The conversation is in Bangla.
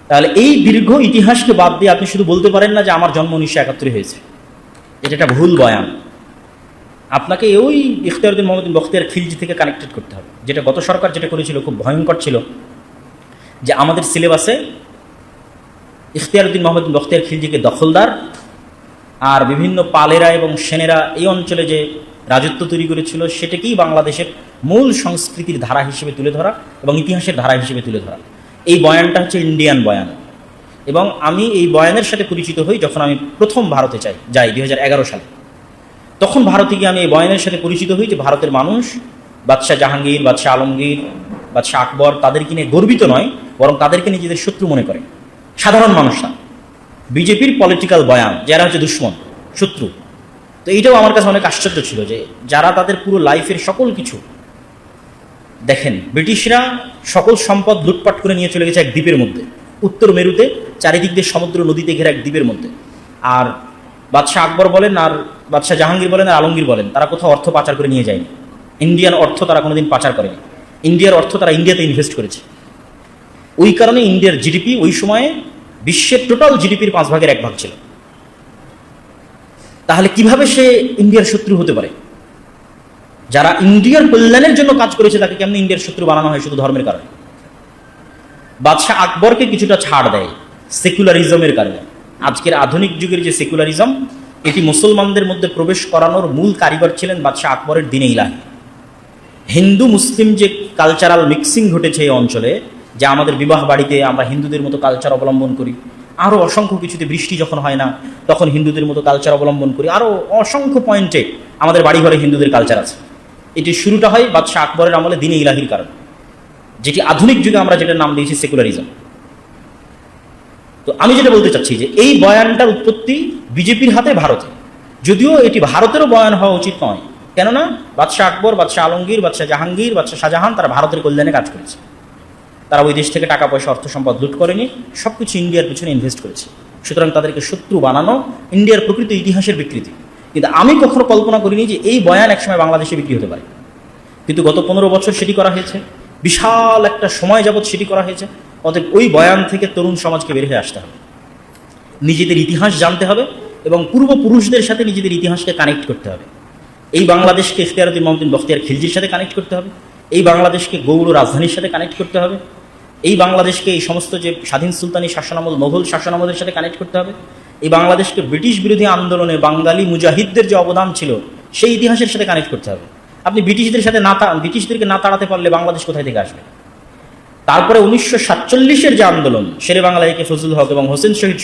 তাহলে এই দীর্ঘ ইতিহাসকে বাদ দিয়ে আপনি শুধু বলতে পারেন না যে আমার জন্ম 1971 হয়েছে। এটা একটা ভুল বয়ান। আপনাকে ওই ইখতিয়ারউদ্দিন মোহাম্মদ বখতিয়ার খিলজি থেকে কানেক্টেড করতে হবে, যেটা গত সরকার যেটা করেছিল খুব ভয়ঙ্কর ছিল, যে আমাদের সিলেবাসে ইখতিয়ারউদ্দিন মোহাম্মদ বখতিয়ার খিলজিকে দখলদার আর বিভিন্ন পালেরা এবং সেনেরা এই অঞ্চলে যে রাজত্ব তৈরি করেছিল সেটাকেই বাংলাদেশের মূল সংস্কৃতির ধারা হিসেবে তুলে ধরা এবং ইতিহাসের ধারা হিসেবে তুলে ধরা। এই বয়ানটা হচ্ছে ইন্ডিয়ান বয়ান। এবং আমি এই বয়ানের সাথে পরিচিত হই যখন আমি প্রথম ভারতে যাই 2011 সালে। তখন ভারতে গিয়ে আমি এই বয়ানের সাথে পরিচিত হই যে ভারতের মানুষ বাদশাহ জাহাঙ্গীর, বাদশাহ আলমগীর, বাদশাহ আকবর তাদেরকে নিয়ে গর্বিত নয়, বরং তাদেরকে নিজেদের শত্রু মনে করে। সাধারণ মানুষরা বিজেপির পলিটিক্যাল বয়ান, যারা হচ্ছে দুশ্মন, শত্রু। তো এইটাও আমার কাছে অনেক আশ্চর্য ছিল যে যারা তাদের পুরো লাইফের সকল কিছু, দেখেন ব্রিটিশরা সকল সম্পদ লুটপাট করে নিয়ে চলে গেছে এক দ্বীপের মধ্যে, উত্তর মেরুতে, চারিদিক দিয়ে সমুদ্র নদীতে ঘেরা এক দ্বীপের মধ্যে। আর বাদশাহ আকবর বলেন আর বাদশাহ জাহাঙ্গীর বলেন আর আলমগীর বলেন, তারা কোথাও অর্থ পাচার করে নিয়ে যায়নি। ইন্ডিয়ান অর্থ তারা কোনোদিন পাচার করেনি। ইন্ডিয়ার অর্থ তারা ইন্ডিয়াতে ইনভেস্ট করেছে। ওই কারণে ইন্ডিয়ার জিডিপি ওই সময়ে বিশ্বের টোটাল জিডিপির 1/5 ছিল। তাহলে কিভাবে সে ইন্ডিয়ার শত্রু হতে পারে? যারা ইন্ডিয়ার কল্যাণের জন্য কাজ করেছে তাকে কেমন ইন্ডিয়ার শত্রু বানানো হয় শুধু ধর্মের কারণে? বাদশাহ আকবরকে কিছুটা ছাড় দেয় সেকুলারিজমের কারণে। আজকের আধুনিক যুগের যে সেকুলারিজম, এটি মুসলমানদের মধ্যে প্রবেশ করানোর মূল কারিগর ছিলেন বাদশাহ আকবরের দ্বীনে ইলাহি। হিন্দু মুসলিম যে কালচারাল মিক্সিং ঘটেছে এই অঞ্চলে, যে আমাদের বিবাহ বাড়িতে আমরা হিন্দুদের মতো কালচার অবলম্বন করি, আরও অসংখ্য কিছুতে বৃষ্টি যখন হয় না তখন হিন্দুদের মতো কালচার অবলম্বন করি, আরও অসংখ্য পয়েন্টে আমাদের বাড়িঘরে হিন্দুদের কালচার আছে। এটি শুরুটা হয় বাদশাহ আকবরের আমলে দ্বীনে ইলাহির কারণে, যেটি আধুনিক যুগে আমরা যেটার নাম দিয়েছি সেকুলারিজম। তো আমি যেটা বলতে চাচ্ছি যে এই বয়ানটার উৎপত্তি বিজেপির হাতে, ভারতে। যদিও এটি ভারতেরও বয়ান হওয়া উচিত নয়, কেননা বাদশাহ আকবর, বাদশাহ আলমগীর, বাদশাহ জাহাঙ্গীর, বাদশাহ শাহজাহান তারা ভারতের কল্যাণে কাজ করেছে। তারা ওই দেশ থেকে টাকা পয়সা অর্থ সম্পদ লুট করেনি, সব কিছু ইন্ডিয়ার পিছনে ইনভেস্ট করেছে। সুতরাং তাদেরকে শত্রু বানানো ইন্ডিয়ার প্রকৃত ইতিহাসের বিকৃতি। কিন্তু আমি কখনো কল্পনা করিনি যে এই বয়ান একসময় বাংলাদেশে বিক্রি হতে পারে। কিন্তু গত 15 বছর সেটি করা হয়েছে, বিশাল একটা সময় যাবৎ সেটি করা হয়েছে। অতএব ওই বয়ান থেকে তরুণ সমাজকে বের হয়ে আসতে হবে, নিজেদের ইতিহাস জানতে হবে এবং পূর্বপুরুষদের সাথে নিজেদের ইতিহাসকে কানেক্ট করতে হবে। এই বাংলাদেশকে ইখতিয়ারউদ্দিন মোহাম্মদ বখতিয়ার খিলজির সাথে কানেক্ট করতে হবে, এই বাংলাদেশকে গৌড় রাজধানীর সাথে কানেক্ট করতে হবে, এই বাংলাদেশকে এই সমস্ত যে স্বাধীন সুলতানি শাসনামল, মোগল শাসনামলের সাথে কানেক্ট করতে হবে, এই বাংলাদেশকে ব্রিটিশ বিরোধী আন্দোলনে বাঙালি মুজাহিদদের যে অবদান ছিল সেই ইতিহাসের সাথে কানেক্ট করতে হবে। আপনি ব্রিটিশদেরকে না তাড়াতে পারলে বাংলাদেশ কোথায় থেকে আসবে? তারপরে 1947-এর যে আন্দোলন, শেরে বাংলা একে ফজলুল হক এবং হোসেন শহীদ